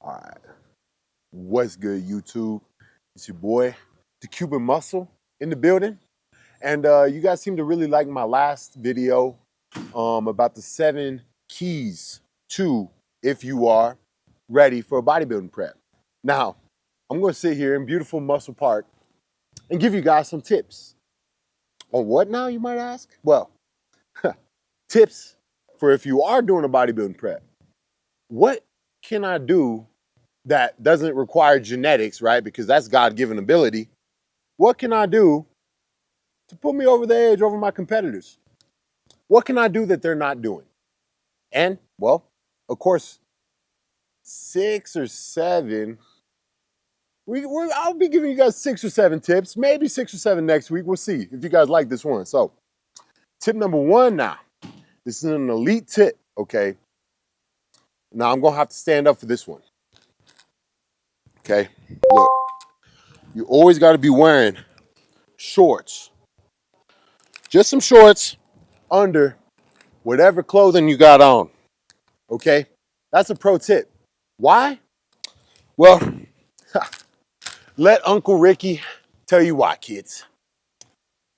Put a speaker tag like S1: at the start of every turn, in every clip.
S1: All right. What's good, YouTube? It's your boy, the Cuban Muscle, in the building. And you guys seem to really like my last video about the 7 keys to if you are ready for a bodybuilding prep. Now, I'm going to sit here in beautiful Muscle Park and give you guys some tips. On what now, you might ask? Well, tips for if you are doing a bodybuilding prep. What can I do that doesn't require genetics, right? Because that's God-given ability. What can I do to put me over the edge over my competitors? What can I do that they're not doing? And, well, of course, 6 or 7. I'll be giving you guys 6 or 7 tips, maybe 6 or 7 next week. We'll see if you guys like this one. So, tip number 1 now. This is an elite tip, okay? Now, I'm going to have to stand up for this one. Okay? Look, you always got to be wearing shorts. Just some shorts under whatever clothing you got on. Okay? That's a pro tip. Why? Well, let Uncle Ricky tell you why, kids.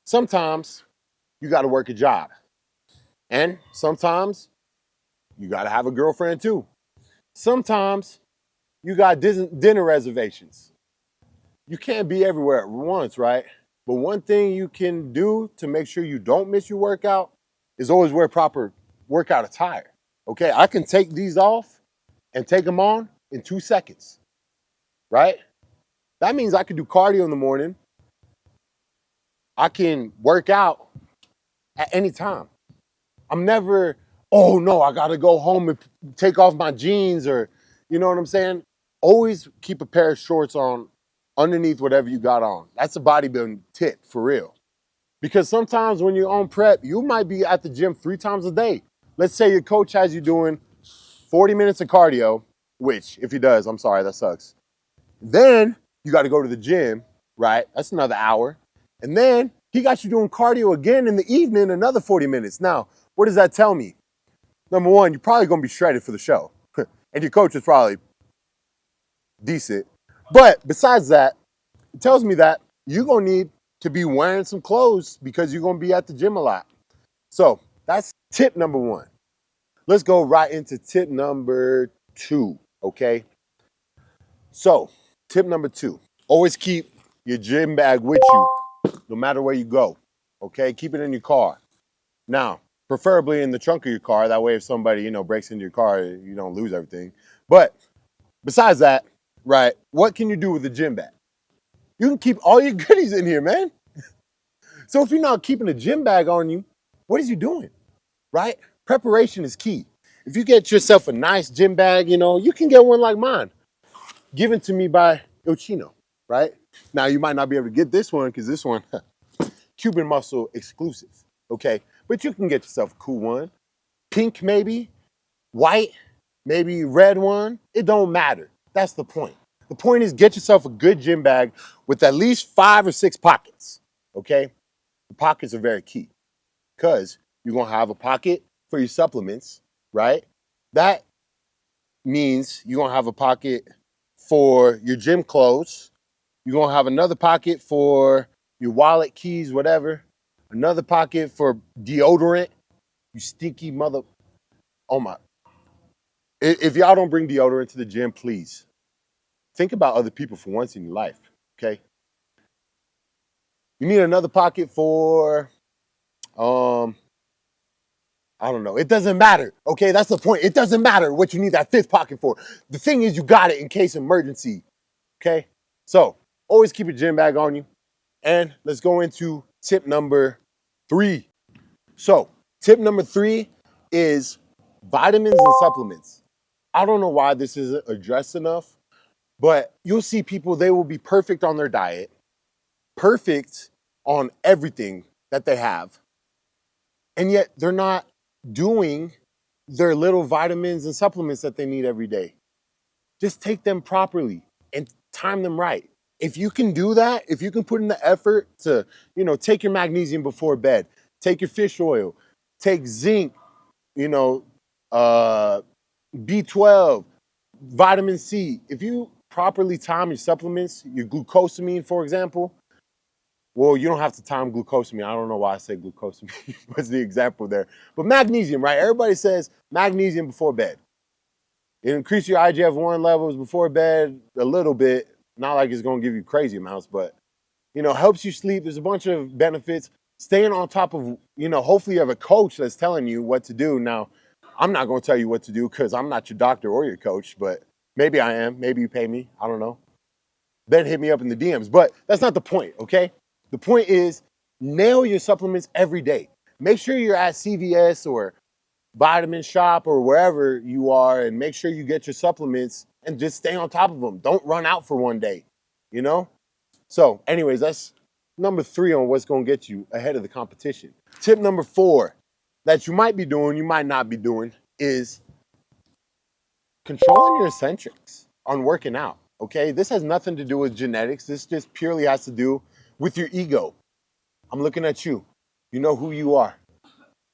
S1: Sometimes you got to work a job. And sometimes you got to have a girlfriend too. Sometimes you got dinner reservations. You can't be everywhere at once, right? But one thing you can do to make sure you don't miss your workout is always wear proper workout attire. Okay, I can take these off and take them on in 2 seconds, right? That means I can do cardio in the morning. I can work out at any time. I'm never, oh no, I gotta go home and take off my jeans, or, you know what I'm saying? Always keep a pair of shorts on underneath whatever you got on. That's a bodybuilding tip, for real. Because sometimes when you're on prep, you might be at the gym 3 times a day. Let's say your coach has you doing 40 minutes of cardio, which if he does, I'm sorry, that sucks. Then you got to go to the gym, right? That's another hour. And then he got you doing cardio again in the evening, another 40 minutes. Now, what does that tell me? Number one, you're probably going to be shredded for the show. And your coach is probably decent. But besides that, it tells me that you're going to need to be wearing some clothes because you're going to be at the gym a lot. So that's tip number 1. Let's go right into tip number 2, okay? So tip number 2, always keep your gym bag with you no matter where you go, okay? Keep it in your car. Now, preferably in the trunk of your car. That way if somebody, breaks into your car, you don't lose everything. But besides that, right, what can you do with the gym bag? You can keep all your goodies in here, man. So if you're not keeping a gym bag on you, what is you doing, right? Preparation is key. If you get yourself a nice gym bag, you can get one like mine, given to me by Il Chino, right? Now, you might not be able to get this one because this one, Cuban Muscle exclusive, okay? But you can get yourself a cool one. Pink maybe, white, maybe red one. It don't matter. That's the point. The point is get yourself a good gym bag with at least 5 or 6 pockets, okay? The pockets are very key because you're going to have a pocket for your supplements, right? That means you're going to have a pocket for your gym clothes. You're going to have another pocket for your wallet, keys, whatever. Another pocket for deodorant. You stinky mother. Oh my. If y'all don't bring deodorant to the gym, please think about other people for once in your life, okay? You need another pocket for, I don't know. It doesn't matter, okay? That's the point. It doesn't matter what you need that 5th pocket for. The thing is you got it in case emergency, okay? So always keep a gym bag on you. And let's go into tip number 3. So tip number 3 is vitamins and supplements. I don't know why this isn't addressed enough, but you'll see people, they will be perfect on their diet, perfect on everything that they have, and yet they're not doing their little vitamins and supplements that they need every day. Just take them properly and time them right. If you can do that, if you can put in the effort to, take your magnesium before bed, take your fish oil, take zinc, B12, Vitamin C, if you properly time your supplements, your glucosamine, for example, well, you don't have to time glucosamine. I don't know why I say glucosamine. What's the example there? But magnesium, right? Everybody says magnesium before bed. It increases your IGF-1 levels before bed a little bit. Not like it's going to give you crazy amounts, but, helps you sleep. There's a bunch of benefits. Staying on top of, hopefully you have a coach that's telling you what to do. Now, I'm not going to tell you what to do because I'm not your doctor or your coach, but maybe I am. Maybe you pay me. I don't know. Then hit me up in the DMs. But that's not the point, okay? The point is nail your supplements every day. Make sure you're at CVS or Vitamin Shop or wherever you are and make sure you get your supplements and just stay on top of them. Don't run out for one day, you know? So anyways, that's number 3 on what's going to get you ahead of the competition. Tip number 4 that you might be doing, you might not be doing is controlling your eccentrics on working out, okay? This has nothing to do with genetics. This just purely has to do with your ego. I'm looking at you. You know who you are,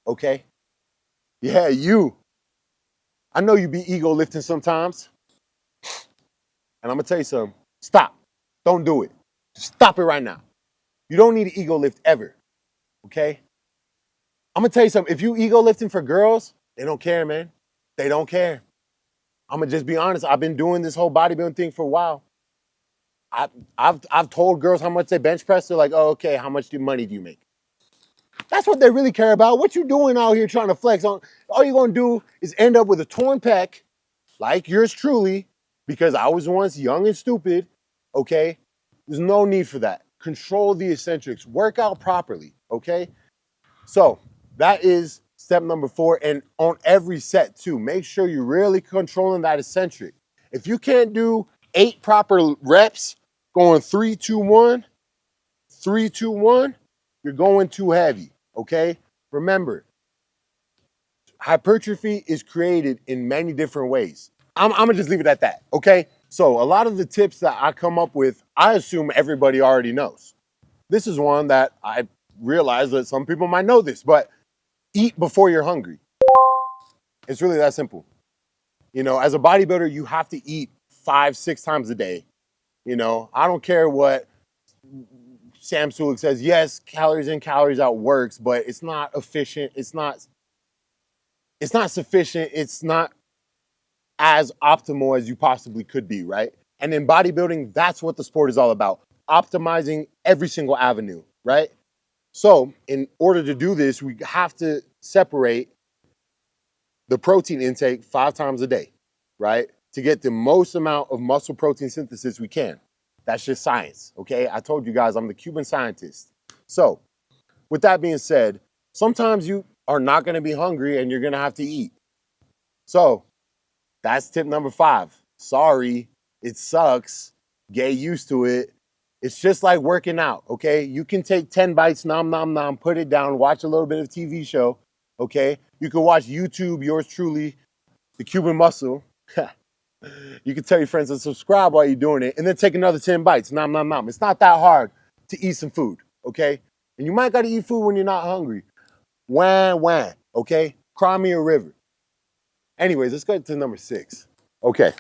S1: okay? Yeah, you. I know you be ego lifting sometimes. And I'm going to tell you something. Stop. Don't do it. Just stop it right now. You don't need an ego lift ever, okay? I'm going to tell you something. If you ego lifting for girls, they don't care, man. They don't care. I'm going to just be honest. I've been doing this whole bodybuilding thing for a while. I've told girls how much they bench press. They're like, oh, okay, how much money do you make? That's what they really care about. What you doing out here trying to flex on? All you're going to do is end up with a torn pec, like yours truly, because I was once young and stupid, okay? There's no need for that. Control the eccentrics. Work out properly, okay? So that is step number 4. And on every set, too, make sure you're really controlling that eccentric. If you can't do 8 proper reps, going 3, 2, 1, 3, 2, 1, you're going too heavy, okay? Remember, hypertrophy is created in many different ways. I'm gonna just leave it at that, okay? So a lot of the tips that I come up with, I assume everybody already knows. This is one that I realize that some people might know this, but eat before you're hungry. It's really that simple. As a bodybuilder, you have to eat 5, 6 times a day. I don't care what Sam Sulek says. Yes, calories in, calories out works, but it's not efficient. It's not sufficient. It's not as optimal as you possibly could be, right? And in bodybuilding, that's what the sport is all about. Optimizing every single avenue, right? So in order to do this, we have to separate the protein intake 5 times a day, right? To get the most amount of muscle protein synthesis we can. That's just science, okay? I told you guys I'm the Cuban scientist. So with that being said, sometimes you are not gonna be hungry and you're gonna have to eat. So that's tip number 5. Sorry, it sucks. Get used to it. It's just like working out, okay? You can take 10 bites, nom, nom, nom, put it down, watch a little bit of TV show, okay? You can watch YouTube, yours truly, the Cuban Muscle. You can tell your friends to subscribe while you're doing it, and then take another 10 bites, nom, nom, nom. It's not that hard to eat some food, okay? And you might gotta eat food when you're not hungry. Wah, wah, okay? Cry me a river. Anyways, let's go to number 6. Okay,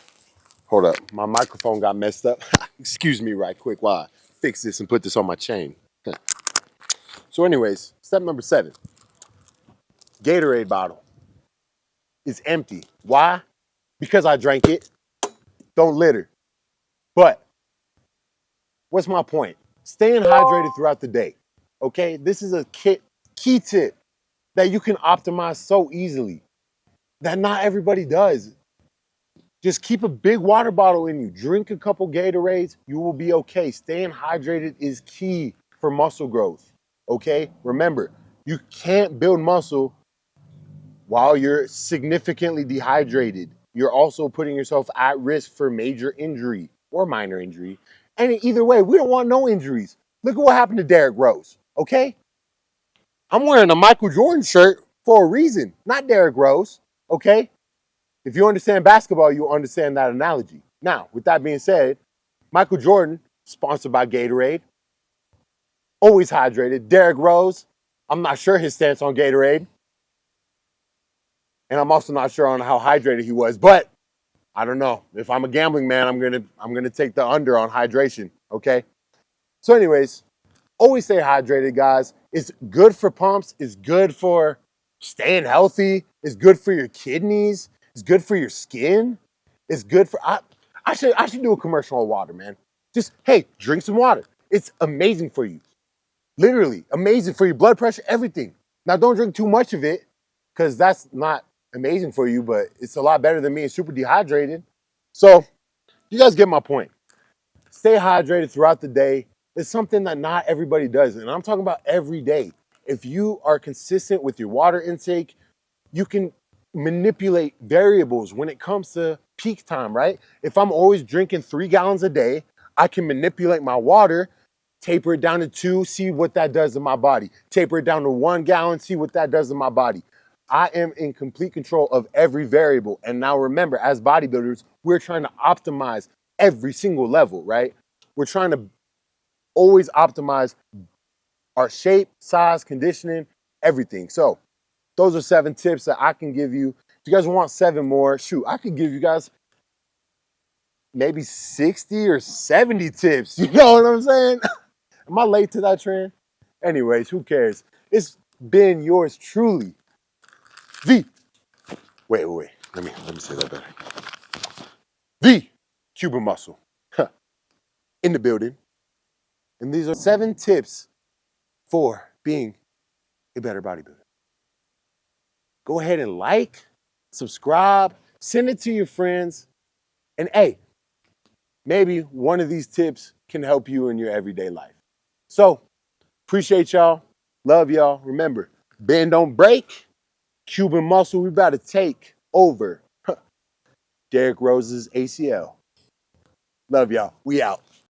S1: hold up. My microphone got messed up. Excuse me right quick while I fix this and put this on my chain. So anyways, step number 7. Gatorade bottle is empty. Why? Because I drank it. Don't litter. But what's my point? Staying hydrated throughout the day. Okay, this is a key tip that you can optimize so easily that not everybody does. Just keep a big water bottle in you. Drink a couple Gatorades. You will be okay. Staying hydrated is key for muscle growth. Okay? Remember, you can't build muscle while you're significantly dehydrated. You're also putting yourself at risk for major injury or minor injury. And either way, we don't want no injuries. Look at what happened to Derrick Rose. Okay? I'm wearing a Michael Jordan shirt for a reason, not Derrick Rose. Okay? If you understand basketball, you'll understand that analogy. Now, with that being said, Michael Jordan, sponsored by Gatorade, always hydrated. Derrick Rose, I'm not sure his stance on Gatorade. And I'm also not sure on how hydrated he was. But I don't know. If I'm a gambling man, I'm gonna take the under on hydration. Okay. So, anyways, always stay hydrated, guys. It's good for pumps. It's good for staying healthy. It's good for your kidneys. It's good for your skin. It's good for I should do a commercial on water, man. Just hey, drink some water. It's amazing for you. Literally amazing for your blood pressure, everything. Now don't drink too much of it, because that's not amazing for you, but it's a lot better than being super dehydrated. So you guys get my point. Stay hydrated throughout the day. It's something that not everybody does. And I'm talking about every day. If you are consistent with your water intake, you can manipulate variables when it comes to peak time, right? If I'm always drinking 3 gallons a day, I can manipulate my water, taper it down to 2, see what that does in my body. Taper it down to 1 gallon, see what that does in my body. I am in complete control of every variable. And now remember, as bodybuilders, we're trying to optimize every single level, right? We're trying to always optimize our shape, size, conditioning, everything. So those are 7 tips that I can give you. If you guys want 7 more, shoot, I could give you guys maybe 60 or 70 tips. You know what I'm saying? Am I late to that trend? Anyways, who cares? It's been yours truly, the wait. Let me say that better. The Cuban Muscle in the building. And these are 7 tips for being a better bodybuilder. Go ahead and like, subscribe, send it to your friends. And hey, maybe one of these tips can help you in your everyday life. So, appreciate y'all. Love y'all. Remember, bend don't break. Cuban Muscle, we about to take over Derrick Rose's ACL. Love y'all. We out.